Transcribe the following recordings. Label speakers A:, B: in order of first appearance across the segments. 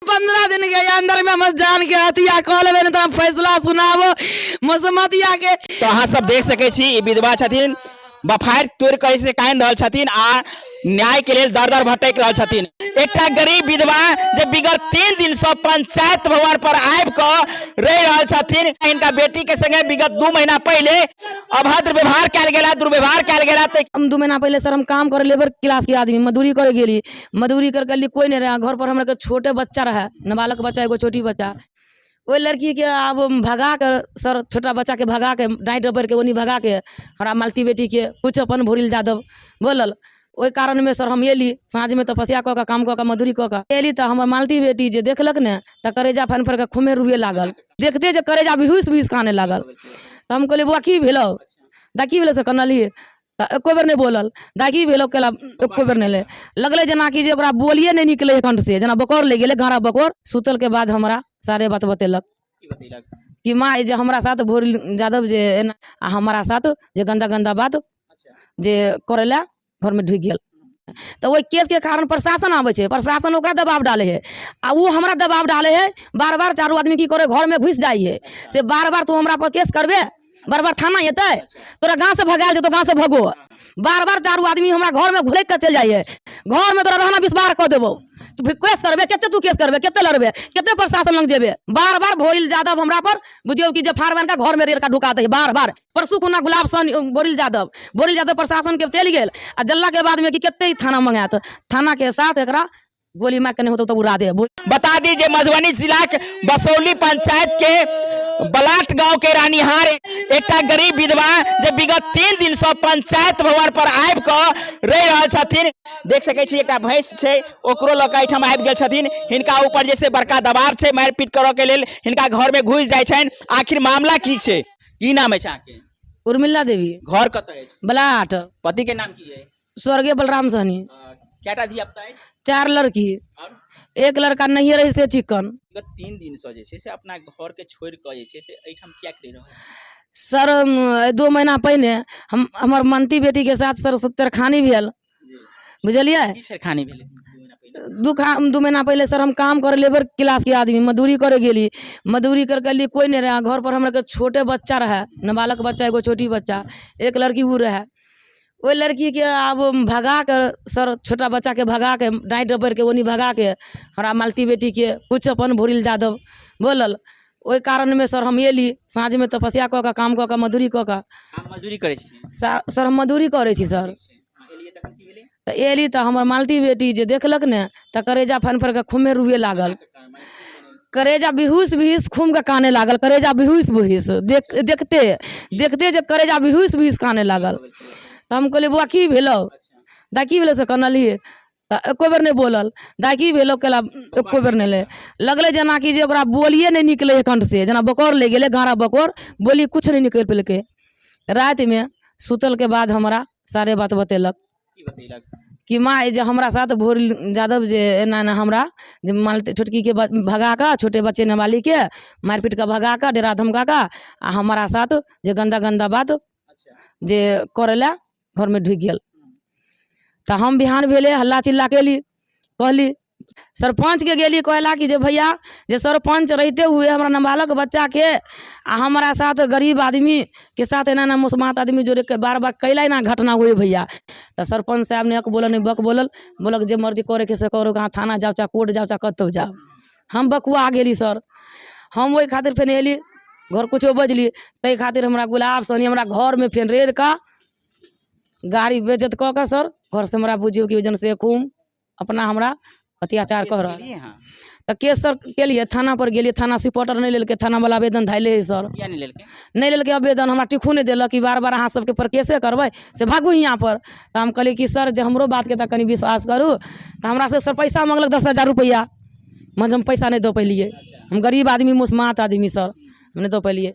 A: 15 दिन के अंदर में हम जान के हतिया कह लेबे न त फैसला सुनाबो मसमतिया के।
B: तो अहाँ सब देख सके छी ई विधवा छथिन बफार तोड़ कर से कायम रहल छथिन आ न्याय के लिए दर दर भटक रहल छथिन। एकटा गरीब विधवा जे विगत 3 दिन से पंचायत भवन पर आबि क रह रहल छथिन। इनका बेटी के संगे विगत 2 महीना पहले अभद्र व्यवहार कैल गेला, दुर्व्यवहार कैल गेला।
A: हम 2 महीना पहले सर हम काम करे लेबर क्लास के आदमी मजदूरी करे गेली, मजदूरी कर के कोई नहीं रहा घर पर। हमरा के छोटे बच्चा रहा, नाबालक बच्चा, एगो छोटी बच्चा। वो लड़की के अब भगा कर सर, छोटा बच्चा के भगा के डांट डबर के ओनी भगा के हमारा मालती बेटी के कुछ अपन भोरिल जादव बोलल। ओहि कारण में सर हम एली साँझ में तपस्या कऽ के काम कऽ के मजदूरी कऽ के एली। तो हमर मालती बेटी जे देखलक ने तो करेजा फन फर के खुमे रुए लागल। देखते जे करेजा बिहुस बिहुस काने लागल। तो हम कहलिए बुआ की भेलो, दा की भेलो से कनली। तो एको बेर नहीं बोलल, दा की भेलो केला, एको बेर नहीं ले लगले जना कि जे ओकरा बोलिए नहीं निकले कंठ से, जना बकोर ले गेले गारा बकोर। सुतल के बाद हमरा सारे बात बतेलक कि माँ जे हमरा साथ भोरिल जादव जे आ हमारा साथ जे गंदा गंदा बात जे करेला घर में ढुक गेल। तो वही केस के कारण प्रशासन आवे छे, प्रशासन ओकरा दबाव डाले है आ वो हमरा दबाव डाले है। बार बार चारों आदमी की करे घर में घुस जाइए से बार बार तू हमरा पर केस करबे, बार बार थाना येते, तोरा गाँव से भगाल जे तो गाँव से भगो। बार बार चारों आदमी हमरा घर में घुले के चल जाइए, घर में तोरा रहना विस्वार कर देबो। तू केस करबे, केते तू केस करबे, केते लड़बे, केते प्रशासन लंग जेबे। बार बार भोरिल जादव हमरा पर बुझियो कि जफार बन का घर में रेल का ढुका दे बार बार। परसू खुना गुलाब सन बोरिल जादव प्रशासन के चल गेल आ जल्ला के बाद में कि केते थाना मंगात, थाना के साथ एकरा गोली मार के नहीं होतो तो उड़ा दे।
B: बता दीजिए मधुबनी जिला के बसौली पंचायत के बलाट गांव के रानीहार एकटा गरीब विधवा जे विगत 3 दिन से पंचायत भवन पर आबि क रह रहल छथिन। देख सके छी एकटा भैंस छै, ओकरो लऽ के एहिठाम आबि गेल छथिन। हिनका ऊपर जैसे बड़का दबाव छै मारपीट करऽ के लेल, हिनका घर में घुस जाय छनि। आखिर मामला की छै, की नाम है अहाँके?
A: उर्मिला देवी।
B: घर कतऽ अछि?
A: बलाट।
B: पति के नाम की है?
A: स्वर्गीय बलराम सहनी।
B: केटा धिया पुता अछि?
A: 4 लड़की,
B: और
A: 1 लड़का नहीं रही से चिकन।
B: 3 दिन से जे छै से अपना घर के छोड़ के जे छै से एठाम क्या कर रहल छै?
A: सर 2 महीना पहले हम हमर मनती बेटी के साथ सर छेड़खानी भेल, बुझलिए।
B: की छेड़खानी भेलै
A: 2 महीना पहले सर हम काम करे लेबर क्लास के आदमी मजदूरी करे गेली, मजदूरी कर के कोई नहीं रहा घर पर। हमरा के छोटे बच्चा रहा, नाबालक बच्चा, एगो छोटी बच्चा, 1 लड़की वो रहा। वो लड़की के अब भगा कर सर, छोटा बच्चा के भगा के डांट डबर के ओनी भगा के हमारा मालती बेटी के कुछ अपन भोरिल जादव बोलल। ओहि कारण में सर हम एली साँझ में तपस्या कऽ के काम कऽ के मजदूरी कऽ के।
B: मजदूरी करे छी?
A: सर हम मजदूरी करे छी सर। तो एली तो हमर मालती बेटी जे देखलक ने तो करेजा फन फर के खुमे रुए लागल। करेजा बिहुस बिहुस खूम के काने लागल, करेजा बिहुस बिहुस देखते देखते जे करेजा बिहुस बिहुस काने लागल। तो हम कहलिए बुआ की भेलो, दा की भेलो से कनली। तो एको बेर नहीं बोलल, दा की भेलो केला, एको बेर नहीं ले लगले जना कि जे ओकरा बोलिए नहीं निकले कंठ से, जना बकोर ले गेले गारा बकोर, बोली कुछ नहीं निकल पेलके। रात में सुतल के बाद हमरा सारे बात बतेलक कि माँ जे हमरा साथ भोरिल जादव जे एना एना हमरा जे मालती छोटकी के भगा का, छोटे बच्चे नाबालिग के मारपीट का भगा का, डेरा धमका का आ हमारा साथ जे गंदा गंदा बात जे करेला घर में ढुक गेल। तो हम बिहान भेले हल्ला चिल्ला केली, कहली सरपंच के गेली कहला कि जे भैया जे सरपंच रहते हुए हमरा नाबालक बच्चा के आ हमारा साथ गरीब आदमी के साथ एना ना मुसमात आदमी जोड़े के बार बार कैला ना घटना हुए भैया। तो सरपंच साहब ने बोलल नहीं बक बोलल, बोलक जे मर्जी करे के से करो, कहाँ थाना जाओ चाहे कोर्ट जाओ चाहे कतौ जाओ। हम बकुआ गेली सर। हम वही खातिर फिर एली घर कुछो बजली तै खातिर हमरा गुलाब सनी हमरा घर में फिर रेर का गाड़ी बेजत कऽ के सर घर से हमरा बुझियो कि वजन से खूम अपना हमरा अत्याचार कर रहा। तो केस सर के लिए थाना पर गेलिए, थाना रिपोर्टर नहीं लेके, थाना वाला आवेदन धाइले है सर। नहीं लेके आवेदन, हमरा टिकू नहीं दिलक कि बार बार अहाँ सबके पर केसे करबै से भागू यहाँ पर। तो हम कहलिए कि सर जे हमरो बात के कनी विश्वास करू। तो हमरा से सर पैसा मांगलक 10,000 रुपया, मगर हम पैसा नहीं दे पैलिए। हम गरीब आदमी मुसमात आदमी सर, हम नहीं दे पैलिए।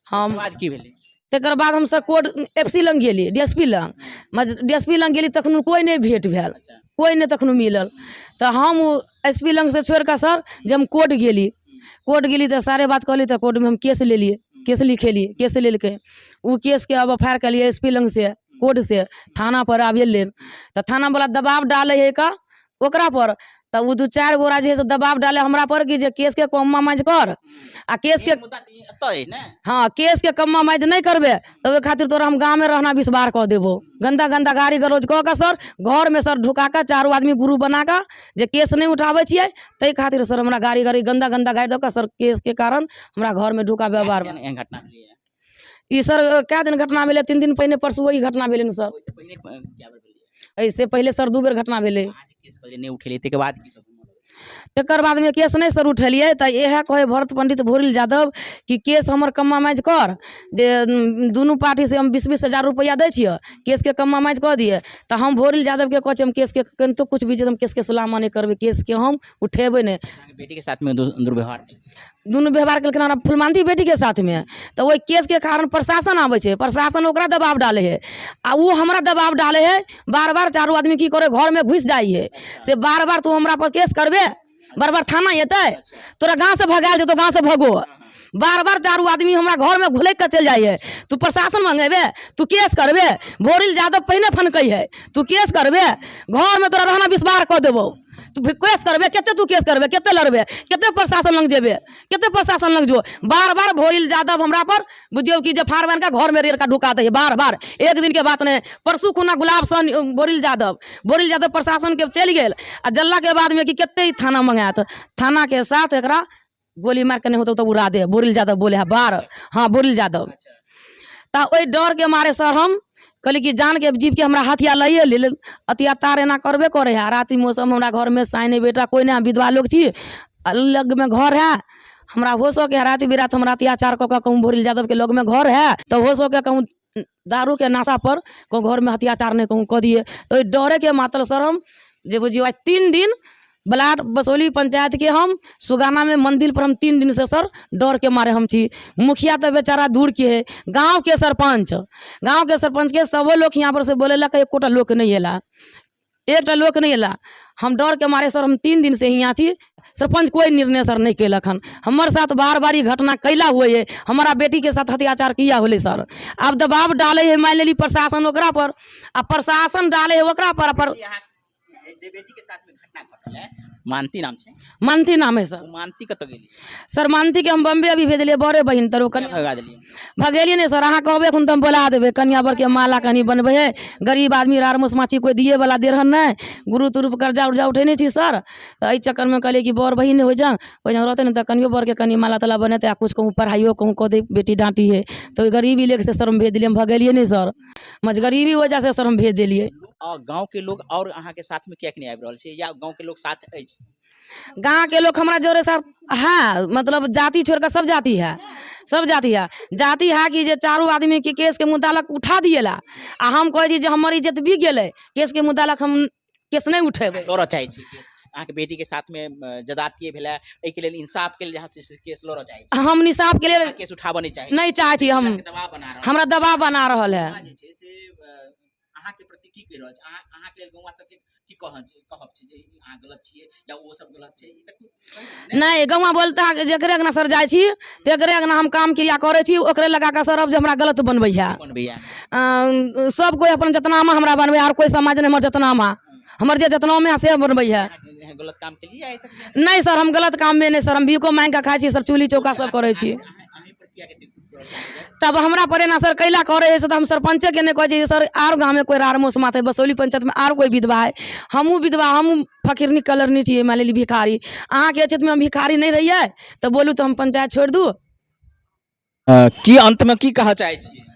A: हम
B: की भेलै
A: तकर बाद हम सर कोर्ट FC लंग गेली, DSP लंग, DSP लंग गेली तखन कोई नहीं भेंट भेल, कोई नहीं तखन मिलल। तो हम SP लंग से छोड़ कर सर जब हम कोर्ट गेली तो सारे बात कहली। तो कोर्ट में हम केस ले लिए, केस लिखेली, केस लेलके वो केस के अब FIR कर लिए SP लंग से, कोर्ट से थाना पर आवे लेन। तो थाना वाला दबाव डाले है का ओकरा पर। तो वो 2-4 गोरा जे है से दबाव डाले हमरा पर कि जे केस के कम्मा माइज कर आ केस के हाँ केस के कम्मा माइज नहीं करबे तो खातिर तोरा हम गाँव में रहना विस्वार कह देबो। गंदा गंदा गाड़ी गलौज कह के सर घर में सर ढुका के 4 आदमी गुरु बना के जे केस नहीं उठावे छियै तै खातिर सर हमरा गाड़ी गाड़ी गंदा गंदा गाड़ी दऽ के सर केस के कारण हमरा घर में ढुका व्यवहार
B: घटना
A: ई सर क्या दिन घटना भेले 3 दिन पहले परसू वही घटना भेले न सर। ऐसे पहले सर 2 बेर घटना भेले तकर बाद में केस नहीं सर उठेलिए तो यह कहे भरत पंडित भोरिल यादव कि केस हमर कम्मा माइज कर जे दुनू पार्टी से हम 20-20 हजार रुपया दै छियै केस के कम्मा माइज कह दिए तो हम भोरिल यादव के कहे हम केस के कनितो कुछ भी हम केस के सुलामा नहीं करबे केस के हम उठेबे नहीं।
B: बेटी के साथ में दुर्व्यवहार
A: दुनू व्यवहार केलखिन हमरा फुलमानती बेटी के साथ में तो वही केस के कारण प्रशासन आवे छै प्रशासन ओकरा दबाव डाले है आ वो हमरा दबाव डाले है बार बार 4 आदमी की करे घर में घुस जाई है से बार बार तू हमरा पर केस करबे बार बार थाना अतै तोरा गाँव से भगायल जेतो गाँव से भगो बार बार 4 आदमी हमरा घर में घुले के चल जाइए तू प्रशासन मंगेबे तू केस करबे भोरिल यादव पहिने फनकै है तू केस करबे घर में तोरा रहना विस्वार कह देबो तू केस करबे केते तू केस करबे केते लड़बे केते प्रशासन लग जेबे केते प्रशासन लग जो बार बार भोरिल यादव हमरा पर बुझियो कि जे फाड़ बन का घर में रेल का ढुका दे बार बार एक दिन के बात नहीं परसू खुना गुलाब सन भोरिल यादव प्रशासन के चल गेल आ जल्ला के बाद में कि केते थाना मंगात थाना के साथ एकरा गोली मार के नहीं होता तो उड़ा दे भोरिल यादव बोले है बार हाँ भोरिल यादव ता ओई डर के मारे सर हम कहली कि जान के जीव के हमरा हथिया लइए ले अत्याचार एना करबे करे है राति मौसम हमरा घर में साइने बेटा कोई नहीं विधवा लोग छी अलग में घर है हमरा हो सके है राति बिरात हमरा अत्याचार कऽ कहूँ भोरिल यादव के लोग में घर है तो हो सके कहूँ दारू के नशा पर कहूँ घर में अत्याचार नहीं कहूँ कह दिए तो डरे के मातल सर हम जे बुझियो 3 दिन ब्लाट बसोली पंचायत के हम सुगाना में मंदिर पर हम 3 दिन से सर डर के मारे हम छी मुखिया तो बेचारा दूर के है गांव के सरपंच के सबो लोग यहाँ पर से बोले ला एक कोटा लोग नहीं एला एकटा लोग नहीं एला हम डर के मारे सर हम 3 दिन से यहाँ छी सरपंच कोई निर्णय सर नहीं कैलक हन हमार साथ बार बार घटना कैला हुए है हमारा बेटी के साथ अत्याचार किया होले सर अब दबाव डाले है मान लेली प्रशासन ओकरा पर आ प्रशासन डाले है ओकरा पर
B: जे बेटी के साथ में घटना घटल है मानती नाम छे
A: मानती नाम है सर
B: मानती कत गेली
A: सर मानती के हम बम्बे अभी भेज दिए बड़े बहन तरो कन्या
B: भगा देली
A: भगेलिए नहीं सर अहाँ कहबे खुन तो हम बोला देबे कन्या बर के माला कनी बनबे है गरीब आदमी रार मुसमाची कोई दिए वाला दे रहन नहीं गुरु तुरु कर्जा उर्जा उठेने छी सर तो एहि चक्कर में कहले कि बड़ बहन हो जा रहते न तो कनियो बर के कनी माला तला बने तो कुछ कहूँ पढ़ाइयो कहूँ कह दे बेटी डांटी है तो गरीबी लेके से सर हम भेज दिए हम भगेलिए नहीं सर मज गरीबी वजह से सर हम भेज दिए।
B: गाँव के लोग और अहाँ के साथ में क्या नहीं आबि रहल छै या गाँव के लोग साथ अछि
A: गाँव के लोग हमारा जोरे सर है मतलब जाति छोड़ कर सब जाति है जाति है कि जे 4 आदमी के केस के मुतालक उठा दिएला आ हम कहे छी जे हमर इज्जत बिक गेलै केस के मुतालक हम केस नहीं उठेबै
B: लड़ चाहे छी केस अहाँ के बेटी के साथ में जदातिये भेला एहि के लेल इंसाफ के लेल जहाँ से केस लड़ चाहे छी
A: हम इंसाफ के लिए
B: केस उठाबऽ नहीं
A: चाहे छी हम हमरा दबाव बना रहल है
B: अहाँ के प्रति की कहि रहल छै अहाँ के गौवा सब के की कहब छै जे अहाँ गलत छियै या वो सब गलत छै ई तक
A: नहीं गौवा बोलता है जेकरे ना सर जाय छी तेकरे ना हम काम क्रिया करे छी ओकरे लगा के सर अब जे हमरा गलत बनबै है सब कोई अपन जतनामा हमरा बनबै और कोई समाज ने हमर जतनामा हमर जे जतना में से बनबै है
B: गलत काम के लिए
A: नहीं सर हम गलत काम में नहीं सर हम भीखो मांग के खाई छी सर चूल्ही चौका सब करे छी तब हमरा परे ना सर कैला करे है तो हम सरपंचे के नहीं कहे सर आर गाँव में कोई रार मोस माथे बसोली पंचायत में आर कोई विधवा है हमू विधवा हमू फकीरनी कलरनी चाहिए मान ली भिखारी अहाँ के क्षेत्र में हम भिखारी नहीं रही है तो बोलू तो हम पंचायत छोड़ दू
B: की अंत में की कहा चाहे छी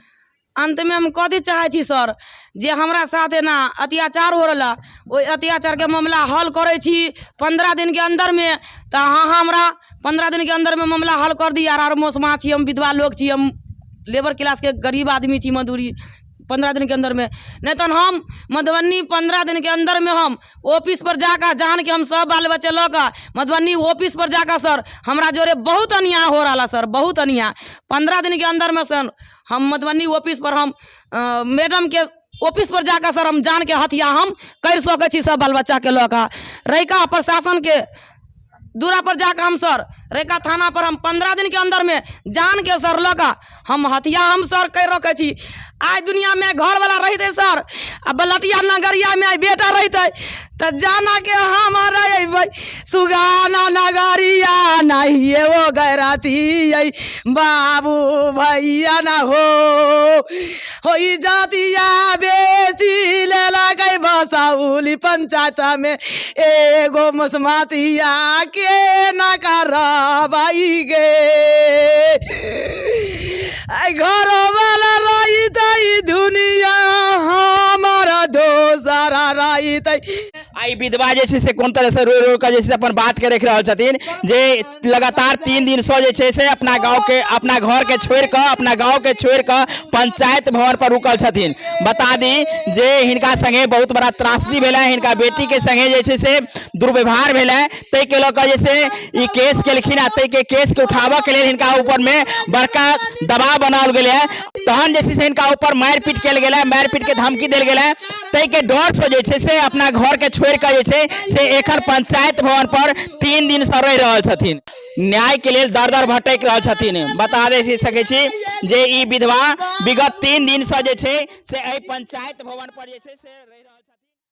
A: अंत में हम कथी चाहे छी सर जे हमरा साथ है ना अत्याचार हो रहा वो अत्याचार के मामला हल करे छी 15 दिन के अंदर में तो हाँ हमरा 15 दिन के अंदर में मामला हल कर दी यार मोसमा छी हम विधवा लोग छी हम लेबर क्लास के गरीब आदमी छी मजदूरी 15 दिन के अंदर में नहीं तो हम मधुबनी 15 दिन के अंदर में हम ऑफिस पर जाकर जान के हम सब बाल बच्चे लगा मधुबनी ऑफिस पर जाकर सर हमरा जोरे बहुत अन्याय हो रहा सर बहुत अन्याय 15 दिन के अंदर में सर हम मधुबनी ऑफिस पर हम मैडम के ऑफिस पर जाकर सर हम जान के हथिया हम कर सके छी सब बाल बच्चा के लऽ कऽ रहिका प्रशासन के दूरा पर जाकर हम सर रेखा थाना पर हम 15 दिन के अंदर में जान के सर लगा हम हथिया हम सर कह रखे छी। आज दुनिया में घर वाला रहते सर आ बलटिया नगरिया में आई बेटा रहते तो जाना के हम रहे सुगाना नगरिया नहीं वो गैराती बाबू भैया ना हो जातिया बेची ले लगे बसौली पंचायत में एगो मसमातिया के ना करवाई गे घर वाला रही तई दुनिया हमारा दोसरा रही तई।
B: आई विधवा जे से कोन तरह से रो रो के जे अपन बात के रख रहा छथिन जे लगातार 3 दिन से अपना गांव के अपना घर के छोड़ के अपना गांव के छोड़ के पंचायत भवन पर रुकल छथिन। बता दी जे हिनका संगे बहुत बड़ा त्रासदी भेल है, हिनका बेटी के संगे जे से दुर्व्यवहार भेल है, तै के लोग जैसे ई केस केलखिन आ तै के केस के उठाबे के लिए हिनका ऊपर में बड़का दबाव बनाओल गेल है। तहन जैसे से हिनका ऊपर मारपीट कल गेल है, मारपीट के धमकी देल गेल है, तै के डर से जे से अपना घर के छोड़ के जे से एखन पंचायत भवन पर 3 दिन से रह रहल छथिन। न्याय के लिए दर दर भटक रहल छथिन। बता दे सके छी जे ई विधवा विगत 3 दिन से जे से पंचायत भवन पर जे से रह रहल